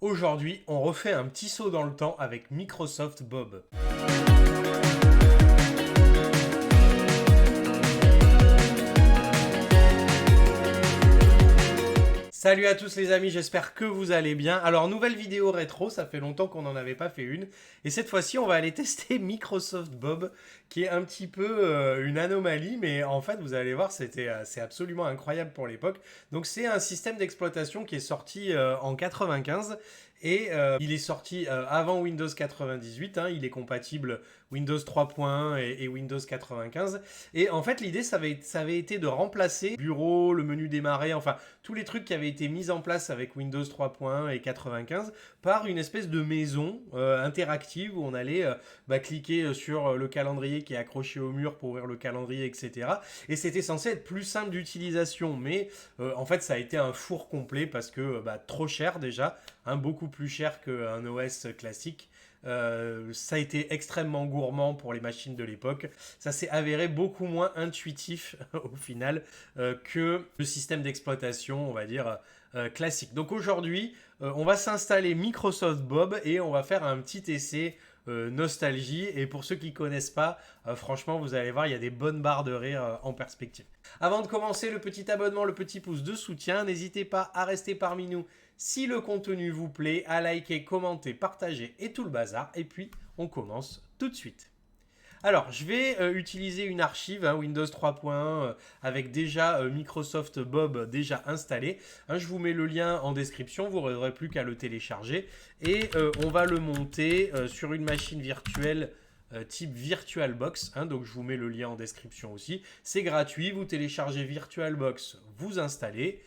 Aujourd'hui, on refait un petit saut dans le temps avec Microsoft Bob. Salut à tous les amis, j'espère que vous allez bien. Alors nouvelle vidéo rétro, ça fait longtemps qu'on n'en avait pas fait une. Et cette fois-ci on va aller tester Microsoft Bob, qui est un petit peu une anomalie, mais en fait vous allez voir c'est absolument incroyable pour l'époque. Donc c'est un système d'exploitation qui est sorti en 95. Et il est sorti avant Windows 98, hein, il est compatible Windows 3.1 et Windows 95. Et en fait l'idée ça avait été de remplacer le bureau, le menu démarrer, enfin tous les trucs qui avaient été mis en place avec Windows 3.1 et 95 par une espèce de maison interactive où on allait cliquer sur le calendrier qui est accroché au mur pour ouvrir le calendrier, etc. Et c'était censé être plus simple d'utilisation, mais en fait ça a été un four complet parce que trop cher déjà, hein, beaucoup plus cher qu'un OS classique. Ça a été extrêmement gourmand pour les machines de l'époque. Ça s'est avéré beaucoup moins intuitif au final que le système d'exploitation, on va dire, classique. Donc aujourd'hui, on va s'installer Microsoft Bob et on va faire un petit essai nostalgie. Et pour ceux qui ne connaissent pas, franchement, vous allez voir, il y a des bonnes barres de rire en perspective. Avant de commencer, le petit abonnement, le petit pouce de soutien, n'hésitez pas à rester parmi nous si le contenu vous plaît, à liker, commenter, partager et tout le bazar. Et puis, on commence tout de suite. Alors, je vais utiliser une archive Windows 3.1 avec déjà Microsoft Bob déjà installé. Hein, je vous mets le lien en description, vous n'aurez plus qu'à le télécharger. Et on va le monter sur une machine virtuelle type VirtualBox. Hein, donc, je vous mets le lien en description aussi. C'est gratuit, vous téléchargez VirtualBox, vous installez.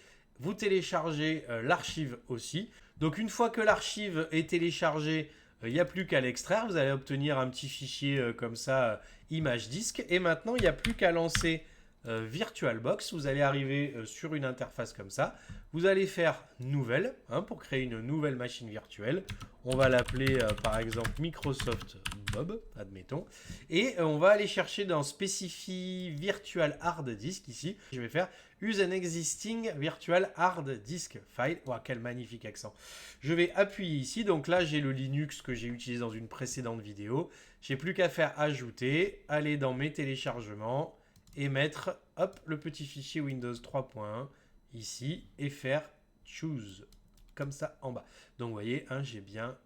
Vous téléchargez l'archive aussi. Donc, une fois que l'archive est téléchargée, il n'y a plus qu'à l'extraire, vous allez obtenir un petit fichier comme ça, image disque. Et maintenant, il n'y a plus qu'à lancer VirtualBox. Vous allez arriver sur une interface comme ça. Vous allez faire nouvelle, hein, pour créer une nouvelle machine virtuelle. On va l'appeler par exemple Microsoft Bob, admettons. Et on va aller chercher dans Specify Virtual Hard Disk ici. Je vais faire Use an existing virtual hard disk file. Wow, quel magnifique accent. Je vais appuyer ici. Donc là, j'ai le Linux que j'ai utilisé dans une précédente vidéo. J'ai plus qu'à faire ajouter, aller dans mes téléchargements et mettre hop, le petit fichier Windows 3.1 ici et faire choose comme ça en bas. Donc vous voyez, hein, j'ai bien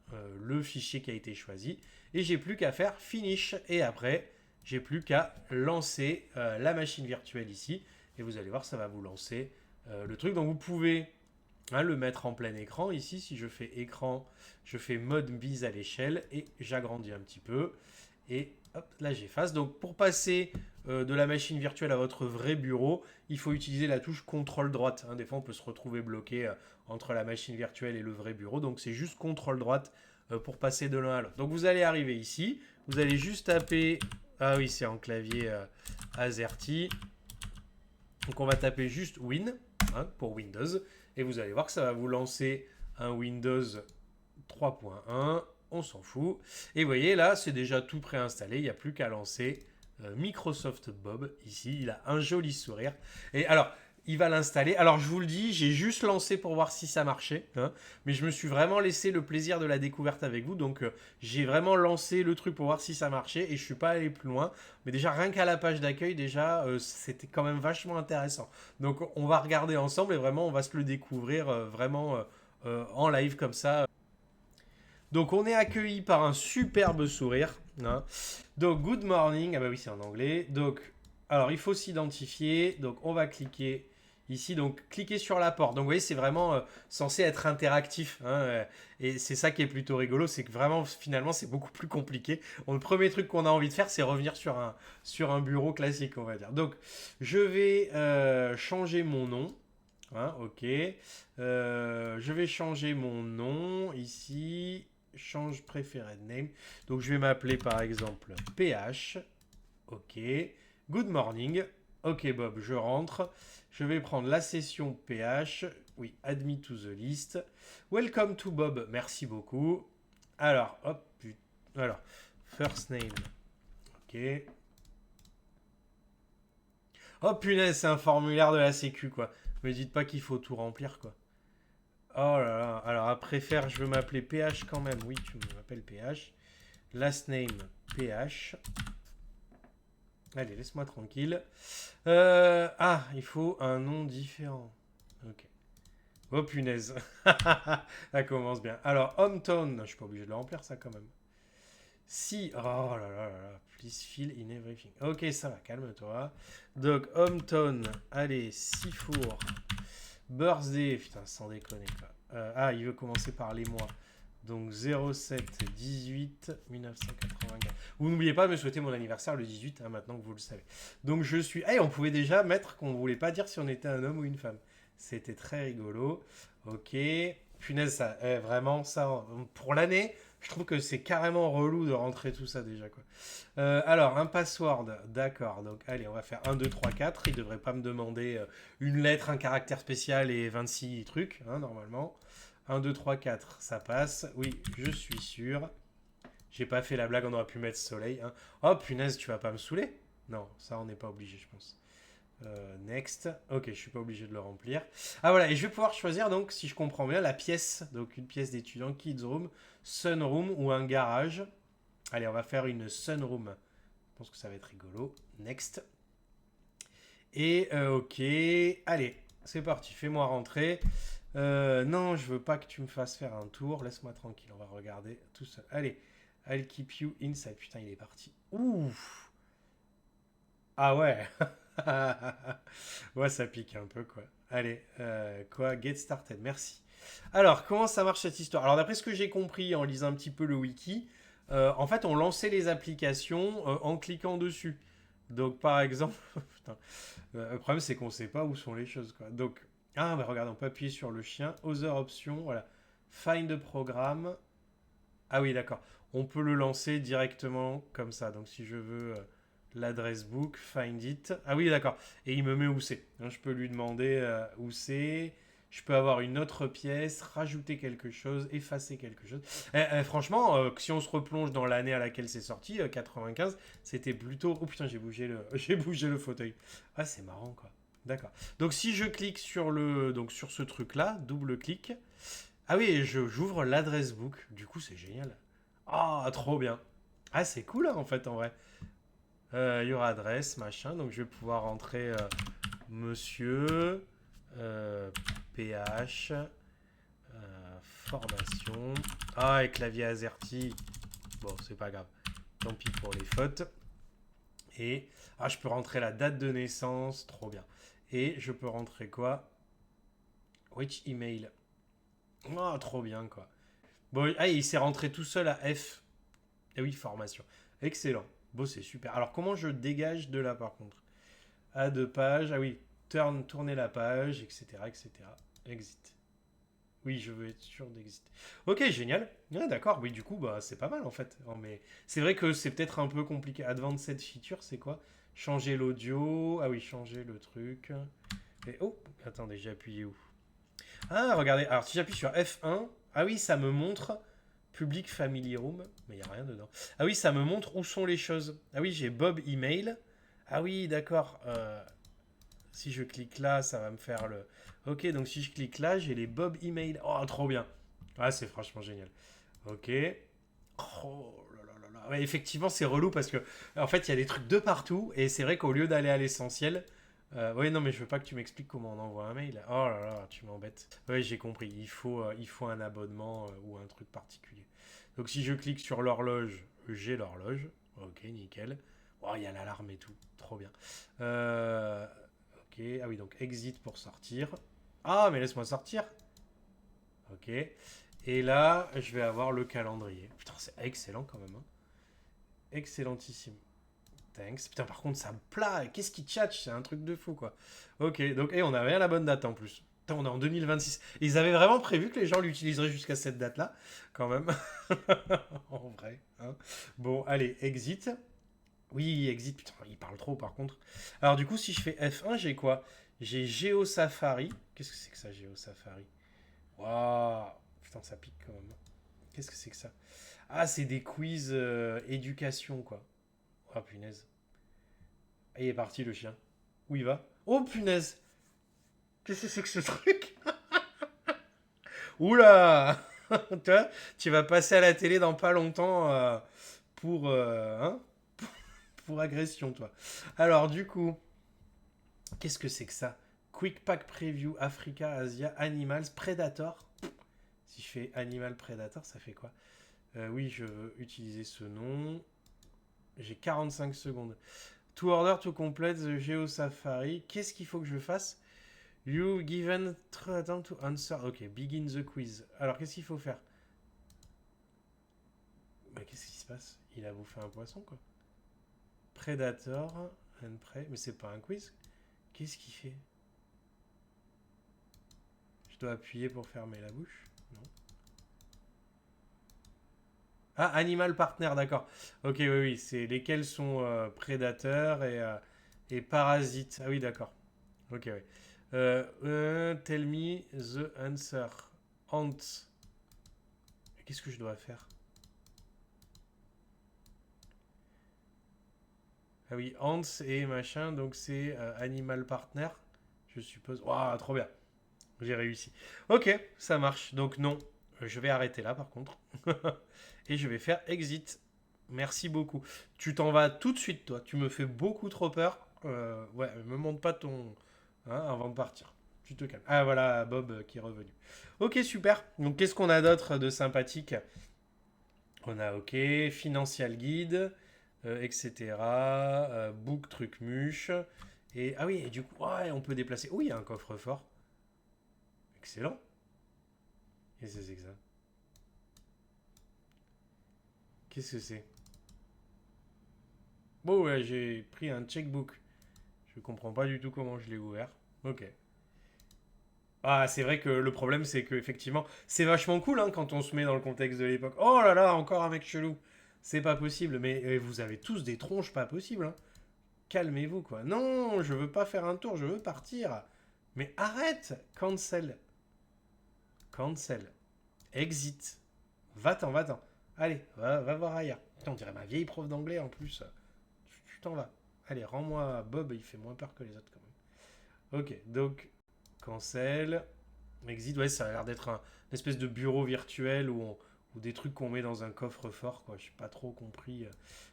le fichier qui a été choisi et j'ai plus qu'à faire finish et après, j'ai plus qu'à lancer la machine virtuelle ici. Et vous allez voir, ça va vous lancer le truc. Donc vous pouvez le mettre en plein écran. Ici, si je fais écran, je fais mode mise à l'échelle et j'agrandis un petit peu. Et hop, là j'efface. Donc pour passer de la machine virtuelle à votre vrai bureau, il faut utiliser la touche contrôle droite. Hein. Des fois, on peut se retrouver bloqué entre la machine virtuelle et le vrai bureau. Donc c'est juste contrôle droite pour passer de l'un à l'autre. Donc vous allez arriver ici. Vous allez juste taper... Ah oui, c'est en clavier AZERTY. Donc on va taper juste Win, hein, pour Windows. Et vous allez voir que ça va vous lancer un Windows 3.1. On s'en fout. Et vous voyez là, c'est déjà tout préinstallé. Il n'y a plus qu'à lancer Microsoft Bob. Ici, il a un joli sourire. Et alors, il va l'installer. Alors, je vous le dis, j'ai juste lancé pour voir si ça marchait. Hein, mais je me suis vraiment laissé le plaisir de la découverte avec vous. Donc, j'ai vraiment lancé le truc pour voir si ça marchait. Et je ne suis pas allé plus loin. Mais déjà, rien qu'à la page d'accueil, déjà, c'était quand même vachement intéressant. Donc, on va regarder ensemble et vraiment, on va se le découvrir vraiment en live comme ça. Donc on est accueilli par un superbe sourire. Hein. Donc good morning, ah bah oui c'est en anglais. Donc alors il faut s'identifier. Donc on va cliquer ici. Donc cliquez sur la porte. Donc vous voyez c'est vraiment censé être interactif. Hein, et c'est ça qui est plutôt rigolo, c'est que vraiment finalement c'est beaucoup plus compliqué. Le premier truc qu'on a envie de faire c'est revenir sur un bureau classique on va dire. Donc je vais changer mon nom. Hein, ok. Je vais changer mon nom ici. Change preferred name. Donc je vais m'appeler par exemple PH. Ok. Good morning. Ok Bob, je rentre. Je vais prendre la session PH. Oui, add me to the list. Welcome to Bob. Merci beaucoup. Alors, hop. Alors, first name. Ok. Oh punaise, c'est un formulaire de la sécu quoi. Me dites pas qu'il faut tout remplir quoi. Oh là là. Alors, après faire, je veux m'appeler PH quand même. Oui, tu m'appelles PH. Last name, PH. Allez, laisse-moi tranquille. Ah, il faut un nom différent. Ok. Oh punaise. Ça commence bien. Alors, hometown. Je suis pas obligé de le remplir, ça, quand même. Si. Oh là là là là. Please fill in everything. Ok, ça va, calme-toi. Donc, hometown. Allez, Sifour. Birthday. Putain, sans déconner, quoi. Ah, il veut commencer par les mois. Donc 07-18 1984. Vous n'oubliez pas de me souhaiter mon anniversaire le 18, hein, maintenant que vous le savez. Donc je suis... Eh, on pouvait déjà mettre qu'on ne voulait pas dire si on était un homme ou une femme. C'était très rigolo. Ok. Punaise, ça, vraiment, ça, pour l'année, je trouve que c'est carrément relou de rentrer tout ça déjà, quoi. Alors, un password, d'accord. Donc, allez, on va faire 1, 2, 3, 4. Il ne devrait pas me demander une lettre, un caractère spécial et 26 trucs, hein, normalement. 1, 2, 3, 4, ça passe. Oui, je suis sûr. J'ai pas fait la blague, on aurait pu mettre soleil. Hein. Oh punaise, tu vas pas me saouler? Non, ça on n'est pas obligé, je pense. Next. Ok, je suis pas obligé de le remplir. Ah voilà, et je vais pouvoir choisir donc, si je comprends bien, la pièce. Donc une pièce d'étudiant, kids room, sunroom ou un garage. Allez, on va faire une sunroom. Je pense que ça va être rigolo. Next. Et ok, allez, c'est parti, fais-moi rentrer. Non, je veux pas que tu me fasses faire un tour. Laisse-moi tranquille, on va regarder tout seul. Allez, I'll keep you inside. Putain, il est parti. Ouf. Ah ouais. Ouais, ça pique un peu, quoi. Allez, quoi? Get started, merci. Alors, comment ça marche cette histoire? Alors, d'après ce que j'ai compris en lisant un petit peu le wiki, en fait, on lançait les applications en cliquant dessus. Donc, par exemple, putain, le problème, c'est qu'on ne sait pas où sont les choses, quoi. Donc, ah, bah regarde, on peut appuyer sur le chien. Other option, voilà. Find the programme. Ah oui, d'accord. On peut le lancer directement comme ça. Donc, si je veux l'adresse book, find it. Ah oui, d'accord. Et il me met où c'est. Hein, je peux lui demander où c'est. Je peux avoir une autre pièce, rajouter quelque chose, effacer quelque chose. Franchement, si on se replonge dans l'année à laquelle c'est sorti, 95, c'était plutôt... Oh putain, j'ai bougé j'ai bougé le fauteuil. Ah, c'est marrant, quoi. D'accord. Donc, si je clique sur, donc, sur ce truc-là, double-clic. Ah oui, j'ouvre l'adresse book. Du coup, c'est génial. Ah, trop bien. Ah, c'est cool, hein, en fait, en vrai. Il y aura adresse, machin. Donc, je vais pouvoir rentrer monsieur, euh, PH, formation. Ah, et clavier AZERTY. Bon, c'est pas grave. Tant pis pour les fautes. Et ah, je peux rentrer la date de naissance. Trop bien. Et je peux rentrer quoi? Which email? Ah, trop bien, quoi. Bon, ah, il s'est rentré tout seul à F. Eh oui, formation. Excellent. Bon, c'est super. Alors, comment je dégage de là, par contre? A deux pages. Ah oui, tourner la page, etc., etc. Exit. Oui, je veux être sûr d'exit. Ok, génial. Ouais, d'accord. Oui, du coup, bah, c'est pas mal, en fait. Non, mais c'est vrai que c'est peut-être un peu compliqué. Advanced feature, c'est quoi? Changer l'audio. Ah oui, changer le truc. Et oh, attendez, j'ai appuyé où? Ah, regardez. Alors, si j'appuie sur F1, ah oui, ça me montre Public Family Room, mais il n'y a rien dedans. Ah oui, ça me montre où sont les choses. Ah oui, j'ai Bob Email. Ah oui, d'accord. Si je clique là, ça va me faire le... Ok, donc si je clique là, j'ai les Bob Email. Oh, trop bien. Ah, c'est franchement génial. Ok. Oh là là là là. Ouais, effectivement, c'est relou parce que, en fait, il y a des trucs de partout. Et c'est vrai qu'au lieu d'aller à l'essentiel, oui, non, mais je veux pas que tu m'expliques comment on envoie un mail. Oh là là, tu m'embêtes. Oui, j'ai compris. Il faut un abonnement ou un truc particulier. Donc, si je clique sur l'horloge, j'ai l'horloge. Ok, nickel. Oh, il y a l'alarme et tout. Trop bien. Ok. Ah oui, donc exit pour sortir. Ah, mais laisse-moi sortir. Ok. Et là, je vais avoir le calendrier. Putain, c'est excellent quand même. Hein. Excellentissime. Thanks. Putain, par contre, ça me plaît. Qu'est-ce qui tchatche? C'est un truc de fou, quoi. Ok, donc, et on avait bien la bonne date en plus. Putain, on est en 2026. Et ils avaient vraiment prévu que les gens l'utiliseraient jusqu'à cette date-là, quand même. En vrai. Hein. Bon, allez, exit. Oui, exit. Putain, il parle trop, par contre. Alors, du coup, si je fais F1, j'ai quoi? J'ai Geo Safari. Qu'est-ce que c'est que ça, Geo Safari? Waouh. Putain, ça pique quand même. Qu'est-ce que c'est que ça? Ah, c'est des quiz éducation, quoi. Oh, punaise. Et il est parti le chien. Où il va? Oh punaise! Qu'est-ce que c'est que ce truc? Oula. Toi, tu vas passer à la télé dans pas longtemps pour, hein, pour agression, toi. Alors, du coup, qu'est-ce que c'est que ça? Quick Pack Preview, Africa, Asia, Animals, Predator. Si je fais Animal Predator, ça fait quoi? Oui, je veux utiliser ce nom. J'ai 45 secondes. To order to complete the Geo Safari. Qu'est-ce qu'il faut que je fasse? You given time to answer. Ok, begin the quiz. Alors, qu'est-ce qu'il faut faire? Mais qu'est-ce qui se passe? Il a bouffé un poisson, quoi. Predator and Prey. Mais c'est pas un quiz. Qu'est-ce qu'il fait? Je dois appuyer pour fermer la bouche? Non. Ah, Animal Partner, d'accord. Ok, oui, oui. C'est lesquels sont prédateurs et parasites. Ah oui, d'accord. Ok, oui. Tell me the answer. Ant. Qu'est-ce que je dois faire? Ah oui, Ants et machin, donc c'est Animal Partner, je suppose. Waouh, trop bien. J'ai réussi. Ok, ça marche. Donc non, je vais arrêter là par contre. Et je vais faire exit. Merci beaucoup. Tu t'en vas tout de suite, toi. Tu me fais beaucoup trop peur. Ouais, me montre pas ton... hein, avant de partir. Tu te calmes. Ah voilà, Bob qui est revenu. Ok, super. Donc qu'est-ce qu'on a d'autre de sympathique? On a OK, Financial Guide, etc. Book, truc, muche. Et, ah oui, et du coup, ouais, on peut déplacer. Oui, il y a un coffre-fort. Excellent. Qu'est-ce que c'est que ça? Qu'est-ce que c'est? Bon, ouais, j'ai pris un checkbook. Je comprends pas du tout comment je l'ai ouvert. Ok. Ah, c'est vrai que le problème, c'est que effectivement, c'est vachement cool hein, quand on se met dans le contexte de l'époque. Oh là là, encore un mec chelou. C'est pas possible, mais vous avez tous des tronches pas possibles. Hein. Calmez-vous, quoi. Non, je veux pas faire un tour, je veux partir. Mais arrête. Cancel. Cancel. Exit. Va-t'en, va-t'en. Allez, va voir ailleurs. Putain, on dirait ma vieille prof d'anglais en plus. Tu t'en vas. Allez, rends-moi Bob, il fait moins peur que les autres quand même. Ok, donc, cancel. Exit, ouais, ça a l'air d'être une espèce de bureau virtuel ou des trucs qu'on met dans un coffre-fort, quoi. J'ai pas trop compris.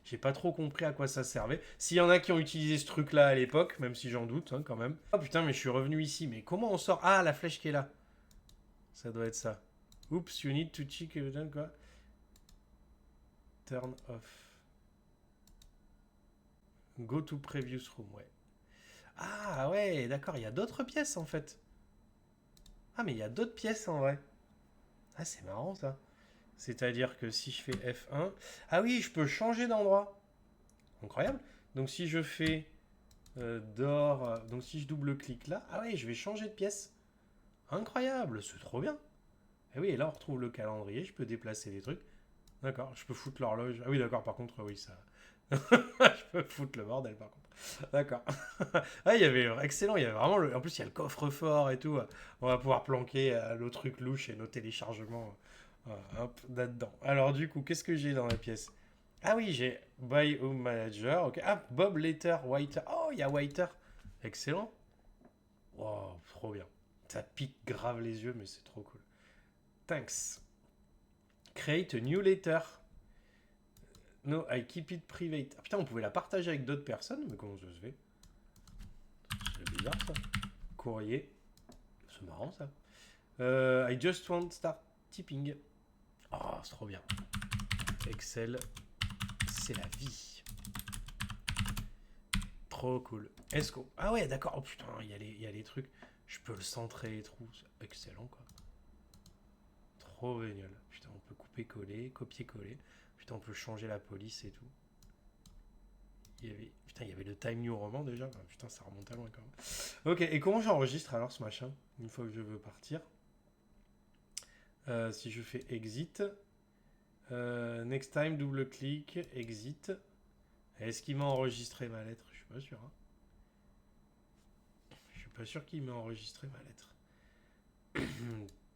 J'ai pas trop compris à quoi ça servait. S'il y en a qui ont utilisé ce truc-là à l'époque, même si j'en doute, hein, quand même. Oh putain, mais je suis revenu ici. Mais comment on sort? Ah, la flèche qui est là. Ça doit être ça. Oups, you need to check quoi. Turn off. Go to previous room, ouais. Ah ouais, d'accord, il y a d'autres pièces en fait. Ah mais il y a d'autres pièces en vrai. Ah c'est marrant ça. C'est-à-dire que si je fais F1... Ah oui, je peux changer d'endroit. Incroyable. Donc si je fais d'or... donc si je double-clique là... Ah oui, je vais changer de pièce. Incroyable, c'est trop bien. Et oui, et là on retrouve le calendrier, je peux déplacer des trucs. D'accord, je peux foutre l'horloge. Ah oui, d'accord, par contre, oui, ça... je peux foutre le bordel par contre. D'accord. Ah, il y avait... Excellent, il y avait vraiment... En plus, il y a le coffre-fort et tout. On va pouvoir planquer le truc louche et nos téléchargements. Hop, là-dedans. Alors du coup, qu'est-ce que j'ai dans la pièce? Ah oui, j'ai Buy Home Manager. Ok. Ah, Bob Letter, Whiter. Oh, il y a Whiter. Excellent. Wow, trop bien. Ça pique grave les yeux, mais c'est trop cool. Thanks. Create a new letter. No, I keep it private. Ah putain, on pouvait la partager avec d'autres personnes, mais comment ça se fait? C'est bizarre ça. Courrier. C'est marrant ça. I just want start typing. Oh, c'est trop bien. Excel, c'est la vie. Trop cool. Esco. Ah ouais, d'accord. Oh putain, il y a les trucs. Je peux le centrer les trous. Excellent, quoi. Trop génial. Putain, on peut couper-coller, copier-coller. Putain, on peut changer la police et tout. Putain, il y avait le Time New Roman déjà. Ah, putain, ça remonte à loin quand même. Ok, et comment j'enregistre alors ce machin une fois que je veux partir? Si je fais exit, next time, double-clic, exit. Est-ce qu'il m'a enregistré ma lettre? Je suis pas sûr. Hein. Je suis pas sûr qu'il m'ait enregistré ma lettre.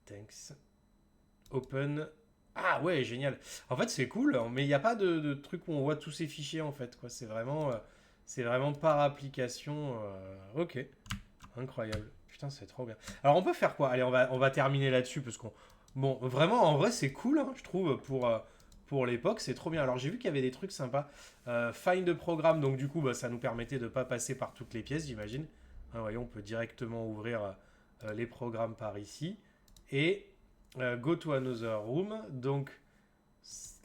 Thanks. Open. Ah ouais, génial. En fait, c'est cool, mais il n'y a pas de truc où on voit tous ces fichiers en fait. Quoi. C'est vraiment par application. Ok, incroyable. Putain, c'est trop bien. Alors, on peut faire quoi? Allez, on va terminer là-dessus parce qu'on Bon, vraiment, en vrai, c'est cool, hein, je trouve, pour l'époque, c'est trop bien. Alors, j'ai vu qu'il y avait des trucs sympas. Find programme, donc du coup, bah, ça nous permettait de ne pas passer par toutes les pièces, j'imagine. Ah, voyons, on peut directement ouvrir les programmes par ici. Et go to another room. Donc,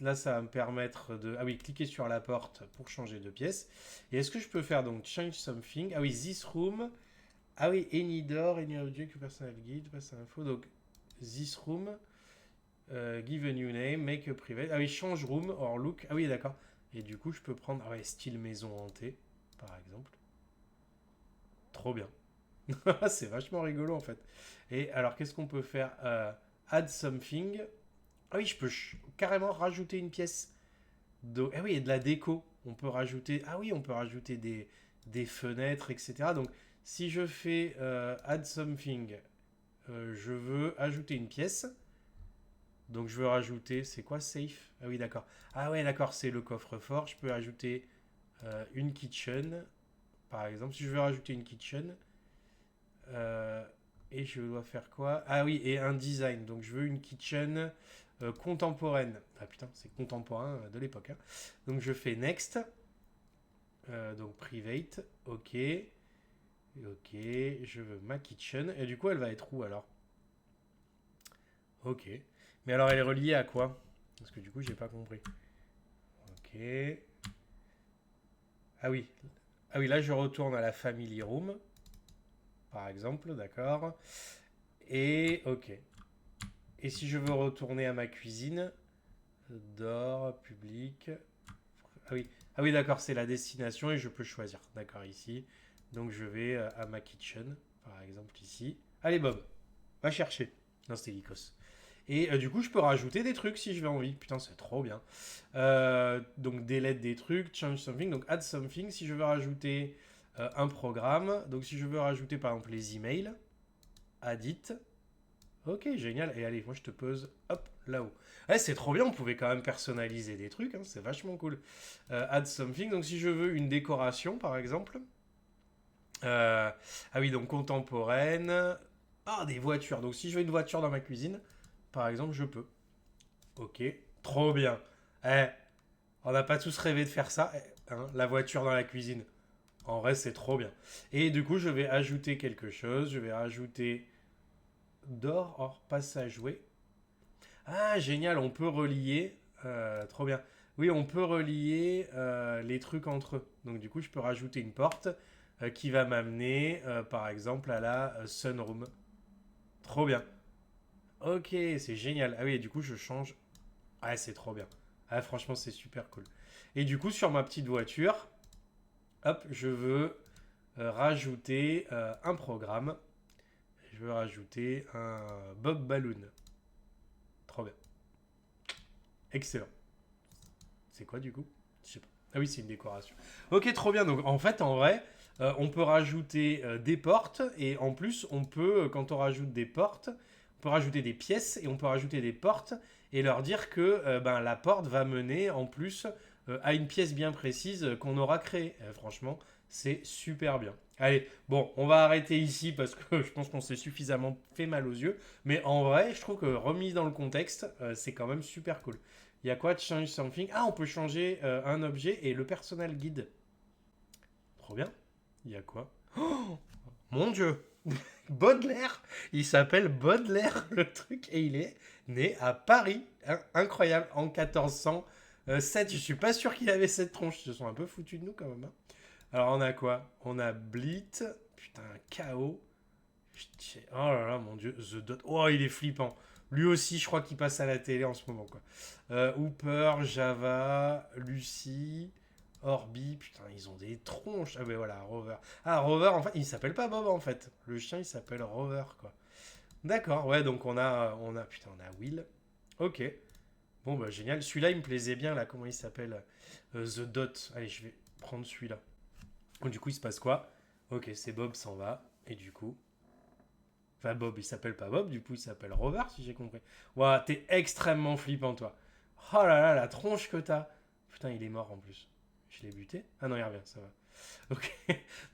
là, ça va me permettre de... Ah oui, cliquer sur la porte pour changer de pièce. Et est-ce que je peux faire, donc, change something? Ah oui, this room. Ah oui, any door, any object, personal guide, passe info. Donc, this room... give a new name, make a private. Ah oui, change room or look. Ah oui, d'accord. Et du coup, je peux prendre, ah ouais, style maison hantée, par exemple. Trop bien. C'est vachement rigolo en fait. Et alors, qu'est-ce qu'on peut faire? Add something. Ah oui, je peux carrément rajouter une pièce. Ah oui, et de la déco. On peut rajouter. Ah oui, on peut rajouter des fenêtres, etc. Donc, si je fais add something, je veux ajouter une pièce. Donc je veux rajouter, c'est quoi safe? Ah oui, d'accord. Ah ouais, d'accord, c'est le coffre-fort. Je peux ajouter une kitchen, par exemple. Si je veux rajouter une kitchen, euh, et je dois faire quoi? Ah oui, et un design. Donc je veux une kitchen contemporaine. Ah putain, c'est contemporain de l'époque, hein. Donc je fais next. Donc private, ok. Ok, je veux ma kitchen. Et du coup, elle va être où alors? Ok. Mais alors, elle est reliée à quoi? Parce que du coup, j'ai pas compris. Ok. Ah oui. Ah oui, là, je retourne à la family room, par exemple, d'accord. Et ok. Et si je veux retourner à ma cuisine, door, public. Ah oui. Ah oui, d'accord, c'est la destination et je peux choisir. D'accord, ici. Donc, je vais à ma kitchen, par exemple, ici. Allez, Bob, va chercher. Non, c'était Lycos. Et du coup, je peux rajouter des trucs si je veux envie. Putain, c'est trop bien. Donc, delete des trucs, change something, donc add something. Si je veux rajouter un programme, donc si je veux rajouter par exemple les emails, add it. Ok, génial. Et allez, moi je te pose, hop, là-haut. Ouais, c'est trop bien, on pouvait quand même personnaliser des trucs, hein, c'est vachement cool. Add something, donc si je veux une décoration par exemple. Ah oui, donc contemporaine. Ah, des voitures. Donc si je veux une voiture dans ma cuisine, par exemple, je peux. Ok, trop bien. Eh, on n'a pas tous rêvé de faire ça, hein, la voiture dans la cuisine. En vrai, c'est trop bien. Et du coup, je vais ajouter quelque chose. Je vais rajouter d'or hors passageway. Ah, génial, on peut relier. Trop bien. Oui, on peut relier les trucs entre eux. Donc, du coup, je peux rajouter une porte qui va m'amener, par exemple, à la sunroom. Trop bien. Ok, c'est génial. Ah oui, et du coup, je change. Ah, c'est trop bien. Ah, franchement, c'est super cool. Et du coup, sur ma petite voiture, hop, je veux rajouter un programme. Je veux rajouter un Bob Balloon. Trop bien. Excellent. C'est quoi du coup? Je sais pas. Ah oui, c'est une décoration. Ok, trop bien. Donc en fait, en vrai, on peut rajouter des portes et en plus, on peut, quand on rajoute des portes, on peut rajouter des pièces et on peut rajouter des portes et leur dire que ben, la porte va mener en plus à une pièce bien précise qu'on aura créée. Franchement, c'est super bien. Allez, bon, on va arrêter ici parce que je pense qu'on s'est suffisamment fait mal aux yeux. Mais en vrai, je trouve que remis dans le contexte, c'est quand même super cool. Il y a quoi? Change something. Ah, on peut changer un objet et le personnel guide. Trop bien. Il y a quoi? Oh, mon Dieu. Baudelaire. Il s'appelle Baudelaire, le truc. Et il est né à Paris. Incroyable. En 1407. Je suis pas sûr qu'il avait cette tronche. Ils se sont un peu foutus de nous quand même, hein. Alors, on a quoi? On a Blit. Putain, chaos. Oh là là, mon dieu, The Dot. Oh, il est flippant. Lui aussi, je crois qu'il passe à la télé en ce moment, quoi. Hooper, Java, Lucie, Orbi. Putain, ils ont des tronches. Ah, ben voilà, Rover. Ah, Rover, en fait, il s'appelle pas Bob, en fait. Le chien, il s'appelle Rover, quoi. D'accord, ouais, donc putain, on a Will. Ok. Bon, bah, génial. Celui-là, il me plaisait bien, là. Comment il s'appelle? The Dot. Allez, je vais prendre celui-là. Du coup, il se passe quoi? Ok, c'est Bob s'en va. Et du coup, enfin, Bob, il s'appelle pas Bob, du coup, il s'appelle Rover, si j'ai compris. Ouah, t'es extrêmement flippant, toi. Oh là là, la tronche que t'as. Putain, il est mort en plus. Je l'ai buté? Ah non, il revient, ça va. Ok,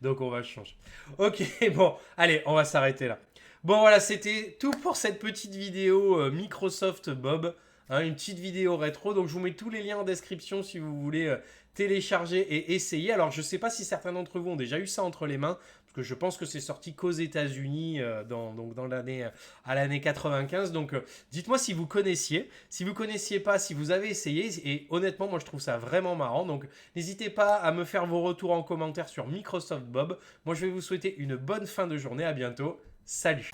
donc on va changer. Ok, bon, allez, on va s'arrêter là. Bon voilà, c'était tout pour cette petite vidéo Microsoft Bob. Hein, une petite vidéo rétro. Donc je vous mets tous les liens en description si vous voulez télécharger et essayer. Alors je sais pas si certains d'entre vous ont déjà eu ça entre les mains. Parce que je pense que c'est sorti qu'aux États-Unis dans l'année à l'année 95. Donc dites-moi si vous connaissiez. Si vous connaissiez pas, si vous avez essayé. Et honnêtement, moi je trouve ça vraiment marrant. Donc n'hésitez pas à me faire vos retours en commentaire sur Microsoft Bob. Moi je vais vous souhaiter une bonne fin de journée. À bientôt. Salut!